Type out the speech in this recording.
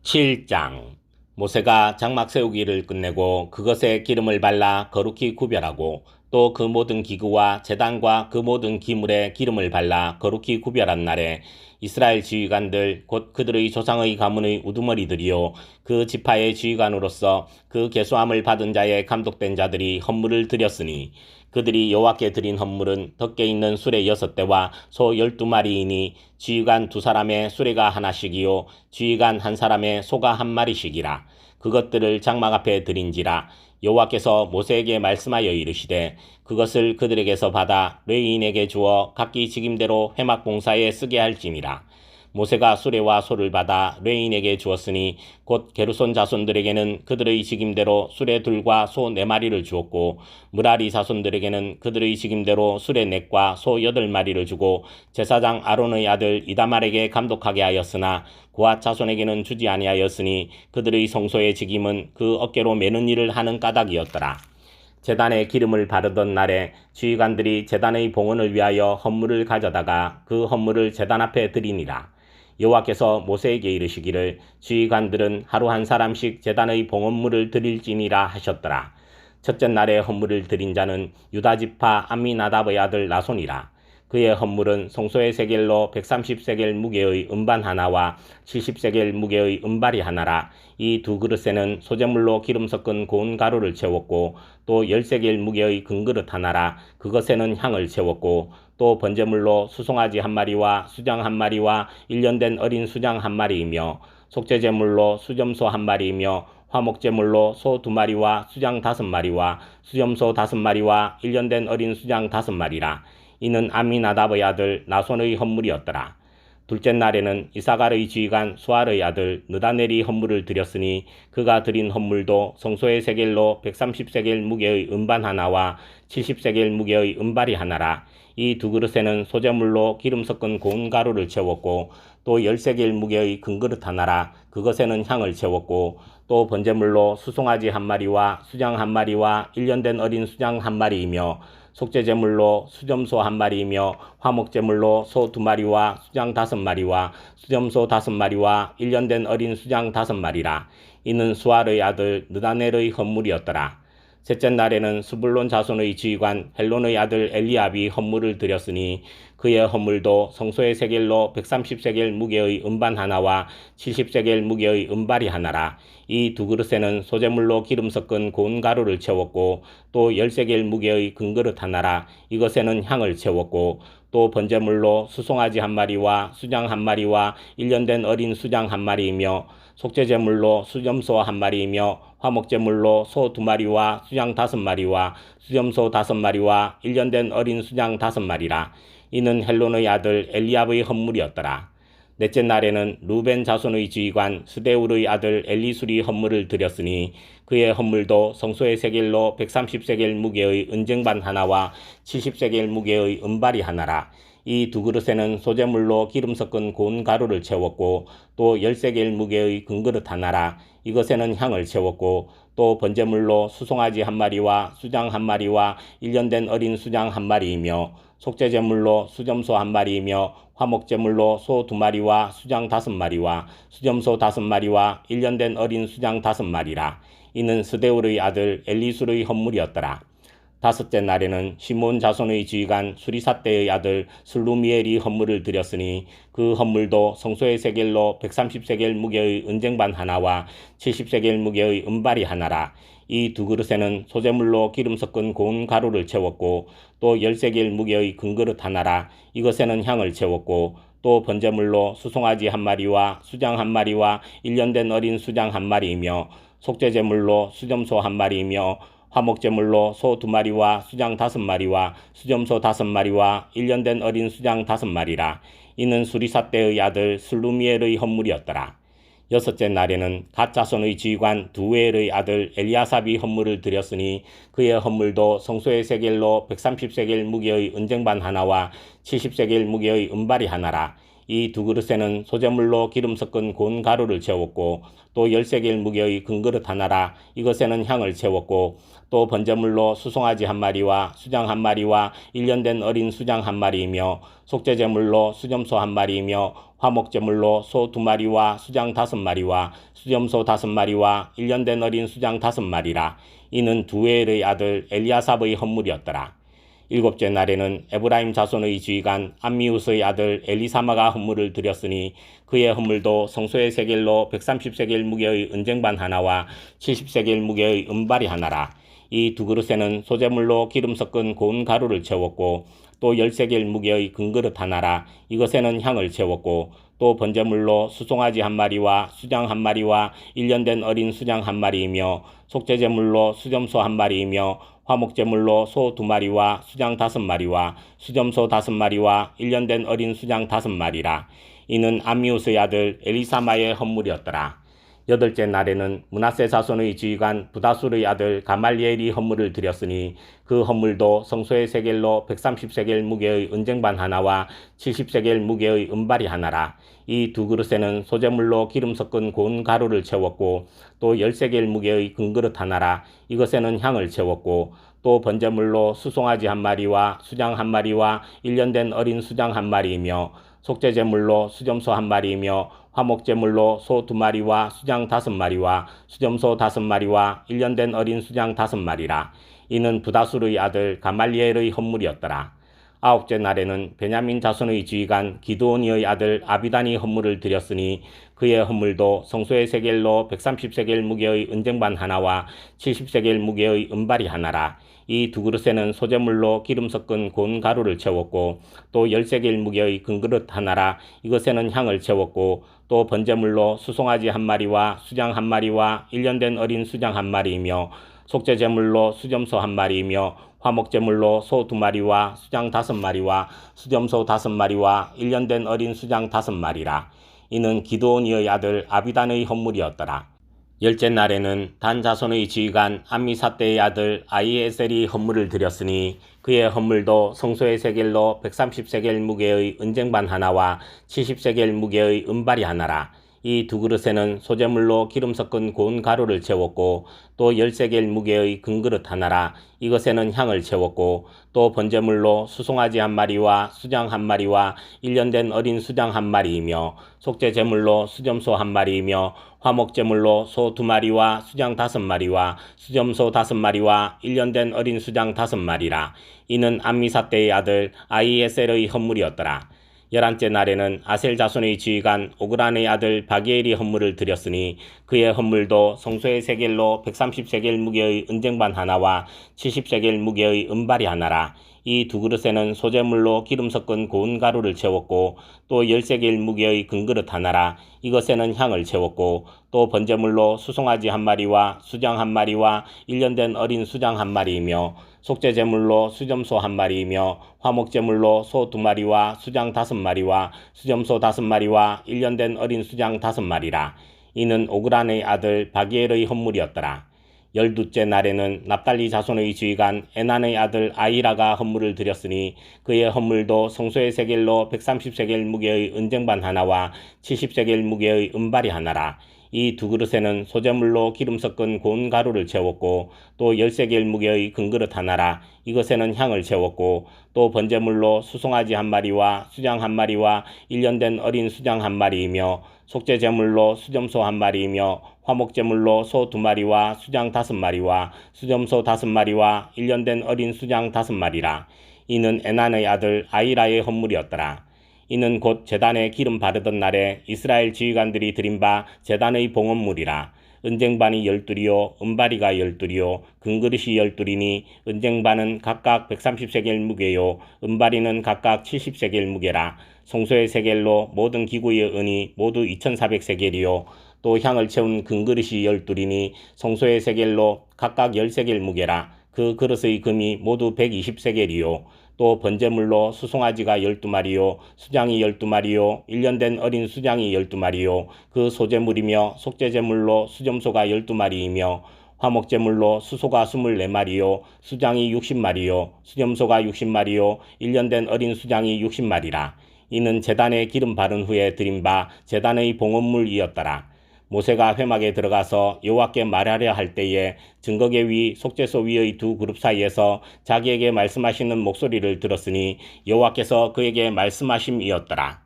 7장 모세가 장막 세우기를 끝내고 그것에 기름을 발라 거룩히 구별하고 또 그 모든 기구와 제단과 그 모든 기물에 기름을 발라 거룩히 구별한 날에 이스라엘 지휘관들 곧 그들의 조상의 가문의 우두머리들이요 그 지파의 지휘관으로서 그 계수함을 받은 자의 감독된 자들이 헌물을 드렸으니 그들이 여호와께 드린 헌물은 덮개 있는 수레 6대와 소 12마리이니 지휘관 2사람의 수레가 하나씩이요 지휘관 1사람의 소가 1마리씩이라. 그것들을 장막 앞에 드린지라. 여호와께서 모세에게 말씀하여 이르시되 그것을 그들에게서 받아 레위인에게 주어 각기 직임대로 회막 봉사에 쓰게 할지니라. 모세가 수레와 소를 받아 레위인에게 주었으니 곧 게르손 자손들에게는 그들의 직임대로 수레 둘과 소 4마리를 주었고 므라리 자손들에게는 그들의 직임대로 수레 4과 소 8마리를 주고 제사장 아론의 아들 이다말에게 감독하게 하였으나 그앗 자손에게는 주지 아니하였으니 그들의 성소의 직임은 그 어깨로 매는 일을 하는 까닭이었더라. 제단에 기름을 바르던 날에 지휘관들이 제단의 봉헌을 위하여 헌물을 가져다가 그 헌물을 제단 앞에 드리니라. 여호와께서 모세에게 이르시기를 지휘관들은 하루 1사람씩 제단의 봉헌물을 드릴지니라 하셨더라. 첫째 날에 헌물을 드린 자는 유다지파 암미나답의 아들 나손이라. 그의 헌물은 성소의 세겔로 130세겔 무게의 음반 하나와 70세겔 무게의 음발이 하나라. 이 2그릇에는 소재물로 기름 섞은 고운 가루를 채웠고 또 10세겔 무게의 금그릇 하나라. 그것에는 향을 채웠고 또 번제물로 수송아지 1마리와 수장 1마리와 1년 된 어린 수장 1마리이며 속죄제물로 수점소 1마리이며 화목제물로 소 2마리와 수장 5마리와 수점소 5마리와 1년 된 어린 수장 5마리라. 이는 암미나답의 아들 나손의 헌물이었더라. 둘째 날에는 이사갈의 지휘관 수알의 아들 느다넬이 헌물을 드렸으니 그가 드린 헌물도 성소의 세겔로 130세겔 무게의 음반 하나와 70세겔 무게의 음발이 하나라. 이 2그릇에는 소재물로 기름 섞은 고운 가루를 채웠고 또 10세겔 무게의 금그릇 하나라. 그것에는 향을 채웠고 또 번제물로 수송아지 1마리와 수장 1마리와 1년 된 어린 수장 1마리이며 속죄제물로 수점소 1마리이며 화목제물로 소 2마리와 수장 5마리와 수점소 5마리와 1년 된 어린 수장 5마리라. 이는 수알의 아들 느다넬의 헌물이었더라. 셋째 날에는 스불론 자손의 지휘관 헬론의 아들 엘리압이 헌물을 드렸으니 그의 헌물도 성소의 세겔로 130세겔 무게의 음반 하나와 70세겔 무게의 음발이 하나라. 이 2그릇에는 소재물로 기름 섞은 고운 가루를 채웠고 또 10세겔 무게의 금그릇 하나라. 이것에는 향을 채웠고 또 번제물로 수송아지 1마리와 수장 1마리와 1년 된 어린 수장 1마리이며 속죄제물로 수점소 1마리이며 화목제물로 소 2마리와 수장 5마리와 수점소 5마리와 1년 된 어린 수장 5마리라. 이는 헬론의 아들 엘리압의 헌물이었더라. 넷째 날에는 루벤 자손의 지휘관 스데울의 아들 엘리술이 헌물을 드렸으니 그의 헌물도 성소의 세겔로 130세겔 무게의 은쟁반 하나와 70세겔 무게의 은발이 하나라. 이 2그릇에는 소재물로 기름 섞은 고운 가루를 채웠고 또 10세겔 무게의 금그릇 하나라. 이것에는 향을 채웠고 또 번제물로 수송아지 1마리와 수장 1마리와 1년 된 어린 수장 1마리이며 속죄제물로 수점소 1마리이며 화목제물로 소 2마리와 수장 5마리와 수점소 5마리와 1년 된 어린 수장 5마리라. 이는 스데울의 아들 엘리술의 헌물이었더라. 다섯째 날에는 시몬 자손의 지휘관 수리사대의 아들 슬루미엘이 헌물을 드렸으니 그 헌물도 성소의 세겔로 130세겔 무게의 은쟁반 하나와 70세겔 무게의 은발이 하나라. 이 2그릇에는 소재물로 기름 섞은 고운 가루를 채웠고 또 10세겔 무게의 금그릇 하나라. 이것에는 향을 채웠고 또 번제물로 수송아지 1마리와 수장 1마리와 1년 된 어린 수장 1마리이며 속죄제물로 수점소 1마리이며 화목제물로 소 2마리와 수장 5마리와 수점소 5마리와 1년 된 어린 수장 5마리라. 이는 수리사대의 아들 슬루미엘의 헌물이었더라. 여섯째 날에는 갓 자손의 지휘관 두엘의 아들 엘리아삽이 헌물을 드렸으니 그의 헌물도 성소의 세겔로 130세겔 무게의 은쟁반 하나와 70세겔 무게의 은발이 하나라. 이 두 그릇에는 소재물로 기름 섞은 고운 가루를 채웠고 또 13개의 무게의 금그릇 하나라 이것에는 향을 채웠고 또 번제물로 수송아지 한 마리와 수장 한 마리와 1년 된 어린 수장 한 마리이며 속죄제물로 수염소 한 마리이며 화목제물로 소 2마리와 수장 5마리와 수염소 5마리와 1년 된 어린 수장 5마리라. 이는 두엘의 아들 엘리아삽의 헌물이었더라. 일곱째 날에는 에브라임 자손의 지휘관 암미우스의 아들 엘리사마가 헌물을 드렸으니 그의 헌물도 성소의 세겔로 130세겔 무게의 은쟁반 하나와 70세겔 무게의 은발이 하나라. 이 두 그릇에는 소재물로 기름 섞은 고운 가루를 채웠고 또 10세겔 무게의 금그릇 하나라. 이것에는 향을 채웠고 또 번제물로 수송아지 한 마리와 수장 한 마리와 1년 된 어린 수장 한 마리이며 속죄제물로 수점소 한 마리이며 화목제물로 소 2마리와 수장 5마리와 수점소 5마리와 1년 된 어린 수장 5마리라. 이는 암미우스의 아들 엘리사마의 헌물이었더라. 여덟째 날에는 므낫세 자손의 지휘관 부다술의 아들 가말리엘이 헌물을 드렸으니 그 헌물도 성소의 세겔로 130세겔 무게의 은쟁반 하나와 70세겔 무게의 은발이 하나라. 이 두 그릇에는 소재물로 기름 섞은 고운 가루를 채웠고 또 10세겔 무게의 금그릇 하나라. 이것에는 향을 채웠고 또 번제물로 수송아지 한 마리와 수장 한 마리와 1년 된 어린 수장 한 마리이며 속죄제물로 수점소 한 마리이며 화목제물로 소 2마리와 수장 5마리와 수점소 5마리와 1년 된 어린 수장 5마리라. 이는 부다술의 아들 가말리엘의 헌물이었더라. 아홉째 날에는 베냐민 자손의 지휘관 기드오니의 아들 아비단이 헌물을 드렸으니 그의 헌물도 성소의 세겔로 130세겔 무게의 은쟁반 하나와 70세겔 무게의 은발이 하나라. 이 두 그릇에는 소재물로 기름 섞은 고운 가루를 채웠고 또 10세겔 무게의 금그릇 하나라. 이것에는 향을 채웠고 또 번제물로 수송아지 한 마리와 수장 한 마리와 1년 된 어린 수장 한 마리이며 속죄제물로 수점소 한 마리이며 화목제물로 소 2마리와 수장 5마리와 수점소 5마리와 1년 된 어린 수장 5마리라. 이는 기드오니의 아들 아비단의 헌물이었더라. 열째 날에는 단 자손의 지휘관 암미사대의 아들 아히에셀이 헌물을 드렸으니 그의 헌물도 성소의 세겔로 130세겔 무게의 은쟁반 하나와 70세겔 무게의 은발이 하나라. 이 두 그릇에는 소재물로 기름 섞은 고운 가루를 채웠고 또 10세겔 무게의 금그릇 하나라. 이것에는 향을 채웠고 또 번제물로 수송아지 한 마리와 수장 한 마리와 1년 된 어린 수장 한 마리이며 속죄제물로 수점소 한 마리이며 화목제물로 소 2마리와 수장 5마리와 수점소 5마리와 1년 된 어린 수장 5마리라. 이는 암미사대의 아들 아히에셀의 헌물이었더라. 11째 날에는 아셀 자손의 지휘관 오그란의 아들 바기엘이 헌물을 드렸으니 그의 헌물도 성소의 세겔로 130세겔 무게의 은쟁반 하나와 70세겔 무게의 은발이 하나라. 이 두 그릇에는 소재물로 기름 섞은 고운 가루를 채웠고 또 10세겔 무게의 금그릇 하나라. 이것에는 향을 채웠고 또 번제물로 수송아지 한 마리와 수장 한 마리와 1년 된 어린 수장 한 마리이며 속죄제물로 수점소 한 마리이며 화목제물로 소 2마리와 수장 5마리와 수점소 5마리와 1년 된 어린 수장 5마리라. 이는 오그란의 아들 바기엘의 헌물이었더라. 12째 날에는 납달리 자손의 지휘관 에난의 아들 아히라가 헌물을 드렸으니 그의 헌물도 성소의 세겔로 130세겔 무게의 은쟁반 하나와 70세겔 무게의 은발이 하나라. 이 두 그릇에는 소재물로 기름 섞은 고운 가루를 채웠고 또 10세겔 무게의 금그릇 하나라. 이것에는 향을 채웠고 또 번제물로 수송아지 한 마리와 수장 한 마리와 1년 된 어린 수장 한 마리이며 속죄제물로 수점소 한 마리이며 화목제물로 소 2마리와 수장 5마리와 수점소 5마리와 1년 된 어린 수장 5마리라. 이는 에난의 아들 아히라의 헌물이었더라. 이는 곧 제단에 기름 바르던 날에 이스라엘 지휘관들이 드린 바 제단의 봉헌물이라. 은쟁반이 12이요 은바리가 12이요 금그릇이 12이니 은쟁반은 각각 130세겔 무게요 은바리는 각각 70세겔 무게라. 성소의 세겔로 모든 기구의 은이 모두 2400세겔이요 또 향을 채운 금그릇이 12이니 성소의 세겔로 각각 10세겔 무게라. 그 그릇의 금이 모두 120세겔이요 또 번제물로 수송아지가 12마리요 수장이 12마리요 1년 된 어린 수장이 12마리요 그 소재물이며 속죄제물로 수점소가 12마리이며 화목제물로 수소가 24마리요 수장이 60마리요 수점소가 60마리요 1년 된 어린 수장이 60마리라. 이는 제단에 기름 바른 후에 드린 바 제단의 봉헌물이었더라. 모세가 회막에 들어가서 여호와께 말하려 할 때에 증거계 위 속죄소 위의 두 그룹 사이에서 자기에게 말씀하시는 목소리를 들었으니 여호와께서 그에게 말씀하심이었더라.